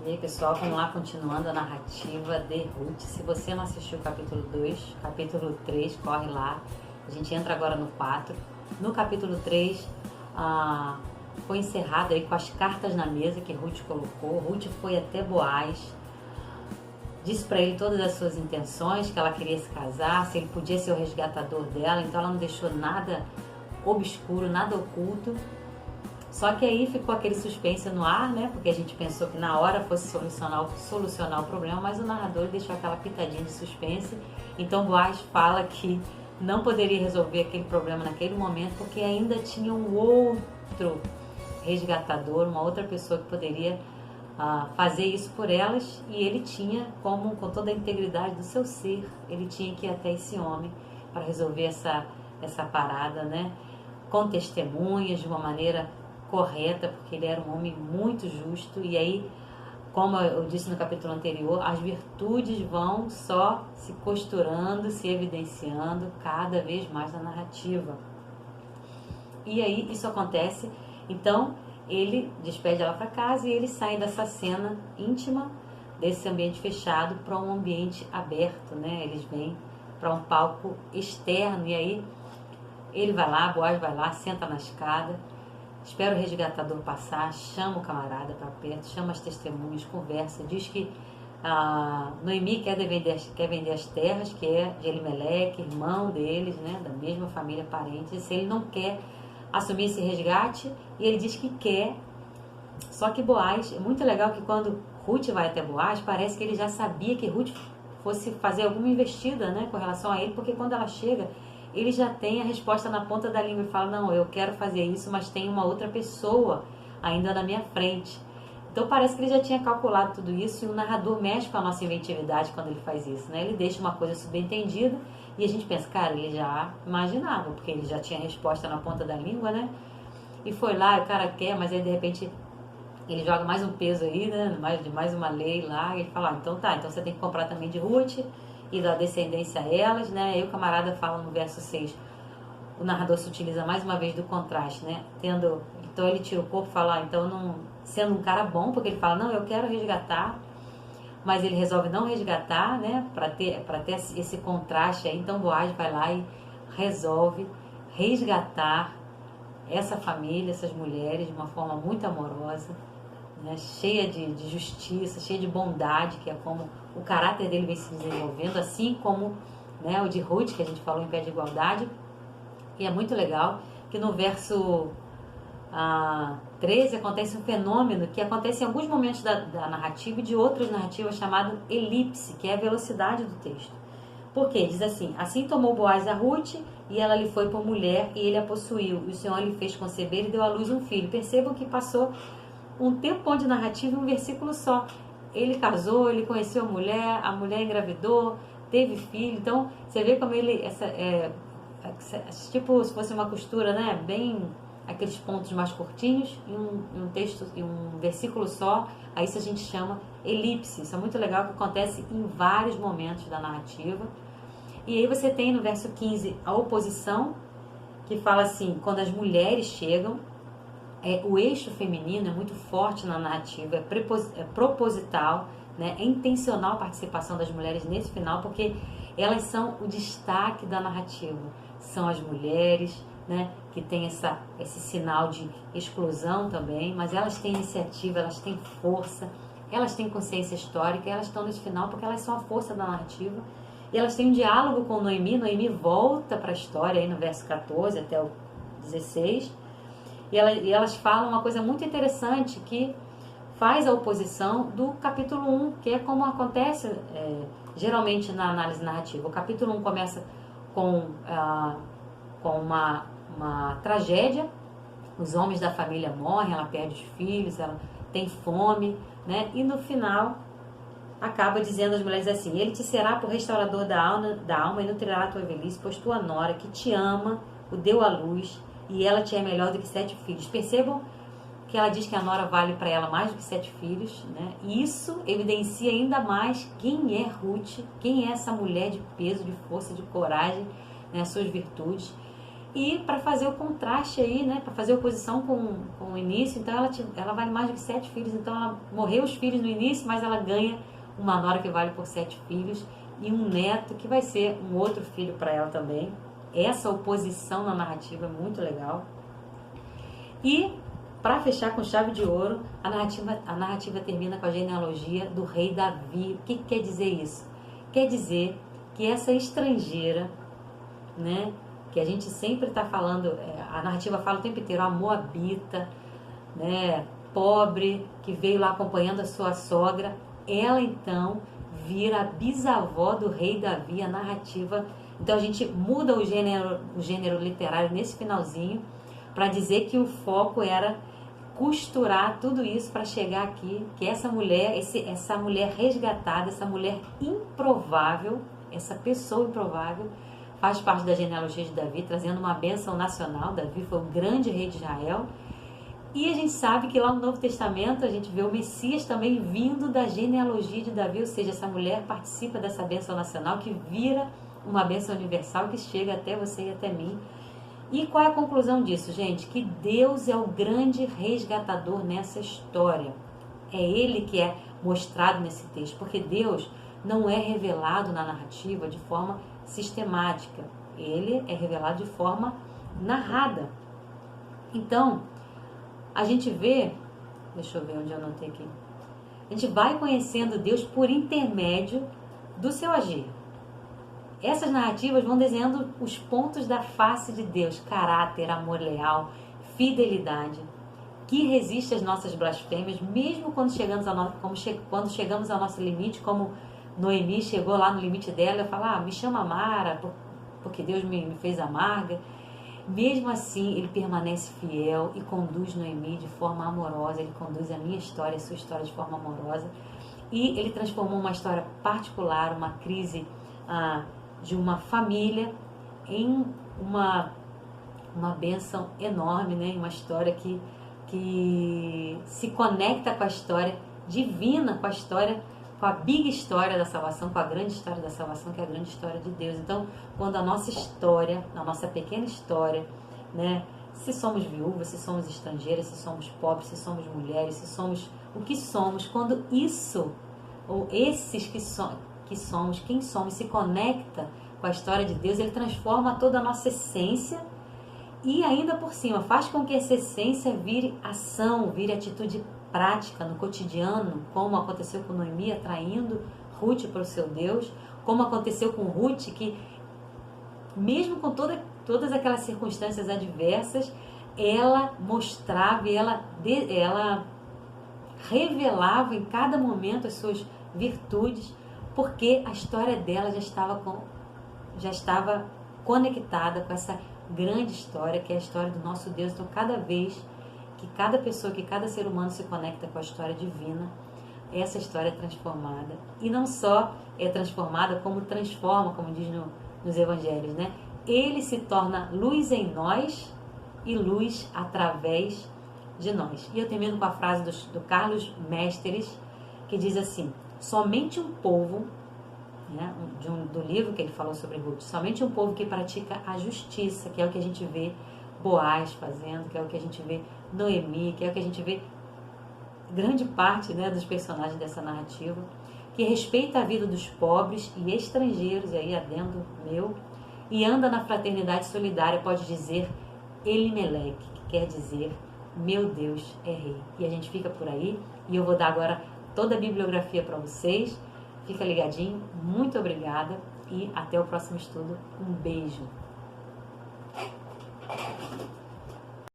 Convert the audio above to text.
E aí, pessoal, vamos lá, continuando a narrativa de Ruth. Se você não assistiu o capítulo 2, capítulo 3, corre lá. A gente entra agora no 4. No capítulo 3, foi encerrado aí com as cartas na mesa que Ruth colocou. Ruth foi até Boaz, disse para ele todas as suas intenções, que ela queria se casar, se ele podia ser o resgatador dela. Então ela não deixou nada obscuro, nada oculto. Só que aí ficou aquele suspense no ar, né? Porque a gente pensou que na hora fosse solucionar o problema, mas o narrador deixou aquela pitadinha de suspense. Então Boaz fala que não poderia resolver aquele problema naquele momento, porque ainda tinha um outro resgatador, uma outra pessoa que poderia fazer isso por elas, e ele tinha, com toda a integridade do seu ser, ele tinha que ir até esse homem para resolver essa parada, né? Com testemunhas, de uma maneira correta, porque ele era um homem muito justo. E aí, como eu disse no capítulo anterior, as virtudes vão só se costurando, se evidenciando cada vez mais na narrativa. E aí isso acontece. Então ele despede ela para casa e ele sai dessa cena íntima, desse ambiente fechado, para um ambiente aberto, né? Eles vêm para um palco externo, e aí ele vai lá, Boaz vai lá, senta na escada, espera o resgatador passar, chama o camarada para perto, chama as testemunhas, conversa, diz que Noemi quer vender as terras, que é de Elimeleque, irmão deles, né, da mesma família parente. Se ele não quer assumir esse resgate, e ele diz que quer. Só que Boaz, é muito legal que quando Ruth vai até Boaz, parece que ele já sabia que Ruth fosse fazer alguma investida, né, com relação a ele, porque quando ela chega, ele já tem a resposta na ponta da língua e fala: não, eu quero fazer isso, mas tem uma outra pessoa ainda na minha frente. Então parece que ele já tinha calculado tudo isso, e o narrador mexe com a nossa inventividade quando ele faz isso, né? Ele deixa uma coisa subentendida e a gente pensa, cara, ele já imaginava, porque ele já tinha a resposta na ponta da língua, né? E foi lá, o cara quer, mas aí de repente ele joga mais um peso aí, né? Mais uma lei lá, e ele fala: então tá, então você tem que comprar também de Ruth e da descendência a elas, né? Aí o camarada fala no verso 6, o narrador se utiliza mais uma vez do contraste, né? Então ele tira o corpo e fala: então não, sendo um cara bom, porque ele fala: não, eu quero resgatar, mas ele resolve não resgatar, né? Para ter esse contraste aí. Então Boaz vai lá e resolve resgatar essa família, essas mulheres, de uma forma muito amorosa, né, cheia de justiça, cheia de bondade, que é como o caráter dele vem se desenvolvendo, assim como, né, o de Ruth, que a gente falou em Pé de Igualdade. E é muito legal que no verso 13 acontece um fenômeno que acontece em alguns momentos da narrativa e de outras narrativas, chamado elipse, que é a velocidade do texto. Por quê? Diz assim: assim tomou Boaz a Ruth, e ela lhe foi por mulher, e ele a possuiu, e o Senhor lhe fez conceber e deu à luz um filho. Percebam que passou um tempão de narrativa em um versículo só. Ele casou, ele conheceu a mulher engravidou, teve filho. Então você vê como ele, tipo se fosse uma costura, né? Bem aqueles pontos mais curtinhos em um texto, em um versículo só. Aí isso a gente chama elipse. Isso é muito legal, que acontece em vários momentos da narrativa. E aí você tem no verso 15 a oposição, que fala assim: quando as mulheres chegam, o eixo feminino é muito forte na narrativa, é proposital, né? É intencional a participação das mulheres nesse final, porque elas são o destaque da narrativa. São as mulheres, né, que tem esse sinal de exclusão também, mas elas têm iniciativa, elas têm força, elas têm consciência histórica, elas estão nesse final porque elas são a força da narrativa. E elas têm um diálogo com Noemi. Noemi volta para a história aí no verso 14 até o 16, e elas falam uma coisa muito interessante que faz a oposição do capítulo 1, que é como acontece geralmente na análise narrativa. O capítulo 1 começa com uma tragédia, os homens da família morrem, ela perde os filhos, ela tem fome, né? E no final acaba dizendo às mulheres assim: ele te será por restaurador da alma e nutrirá a tua velhice, pois tua nora, que te ama, o deu à luz, e ela te é melhor do que 7 filhos. Percebam que ela diz que a nora vale para ela mais do que 7 filhos, né? E isso evidencia ainda mais quem é Ruth, quem é essa mulher de peso, de força, de coragem, né? Suas virtudes. E para fazer o contraste aí, né, para fazer oposição com o início, então ela vale mais do que 7 filhos, então ela morreu os filhos no início, mas ela ganha uma nora que vale por 7 filhos e um neto que vai ser um outro filho para ela também. Essa oposição na narrativa é muito legal. E para fechar com chave de ouro, a narrativa termina com a genealogia do rei Davi. O que quer dizer isso? Quer dizer que essa estrangeira, né, que a gente sempre está falando, a narrativa fala o tempo inteiro, a moabita, né, pobre, que veio lá acompanhando a sua sogra, ela então vira a bisavó do rei Davi, a narrativa. Então a gente muda o gênero literário nesse finalzinho, para dizer que o foco era costurar tudo isso para chegar aqui, que essa mulher resgatada, essa mulher improvável, essa pessoa improvável, faz parte da genealogia de Davi, trazendo uma bênção nacional. Davi foi o grande rei de Israel. E a gente sabe que lá no Novo Testamento a gente vê o Messias também vindo da genealogia de Davi, ou seja, essa mulher participa dessa bênção nacional que vira uma bênção universal que chega até você e até mim. E qual é a conclusão disso, gente? Que Deus é o grande resgatador nessa história. É Ele que é mostrado nesse texto, porque Deus não é revelado na narrativa de forma sistemática. Ele é revelado de forma narrada. Então, a gente vê, deixa eu ver onde eu anotei aqui, a gente vai conhecendo Deus por intermédio do seu agir. Essas narrativas vão desenhando os pontos da face de Deus, caráter, amor leal, fidelidade, que resiste às nossas blasfêmias, mesmo quando chegamos ao nosso limite, como Noemi chegou lá no limite dela e fala, me chama Mara, porque Deus me fez amarga. Mesmo assim, ele permanece fiel e conduz Noemi de forma amorosa, ele conduz a minha história, a sua história de forma amorosa. E ele transformou uma história particular, uma crise de uma família, em uma bênção enorme, né? Uma história que se conecta com a história divina, com a história, com a big história da salvação, com a grande história da salvação, que é a grande história de Deus. Então, quando a nossa história, a nossa pequena história, né? Se somos viúvas, se somos estrangeiras, se somos pobres, se somos mulheres, se somos o que somos, quando isso, ou esses que somos, quem somos, se conecta com a história de Deus, ele transforma toda a nossa essência e ainda por cima faz com que essa essência vire ação, vire atitude prática no cotidiano, como aconteceu com Noemi atraindo Ruth para o seu Deus, como aconteceu com Ruth, que mesmo com todas aquelas circunstâncias adversas, ela mostrava e ela revelava em cada momento as suas virtudes, porque a história dela já estava conectada com essa grande história, que é a história do nosso Deus. Então, cada vez que cada pessoa, que cada ser humano se conecta com a história divina, essa história é transformada. E não só é transformada, como transforma, como diz nos evangelhos, né? Ele se torna luz em nós e luz através de nós. E eu termino com a frase do Carlos Mestres, que diz assim: somente um povo, né, do livro que ele falou sobre Ruth, somente um povo que pratica a justiça, que é o que a gente vê Boaz fazendo, que é o que a gente vê Noemi, que é o que a gente vê grande parte, né, dos personagens dessa narrativa, que respeita a vida dos pobres e estrangeiros, e aí adendo meu, e anda na fraternidade solidária, pode dizer Elimelec, que quer dizer meu Deus é rei. E a gente fica por aí, e eu vou dar agora toda a bibliografia para vocês. Fica ligadinho, muito obrigada e até o próximo estudo. Um beijo!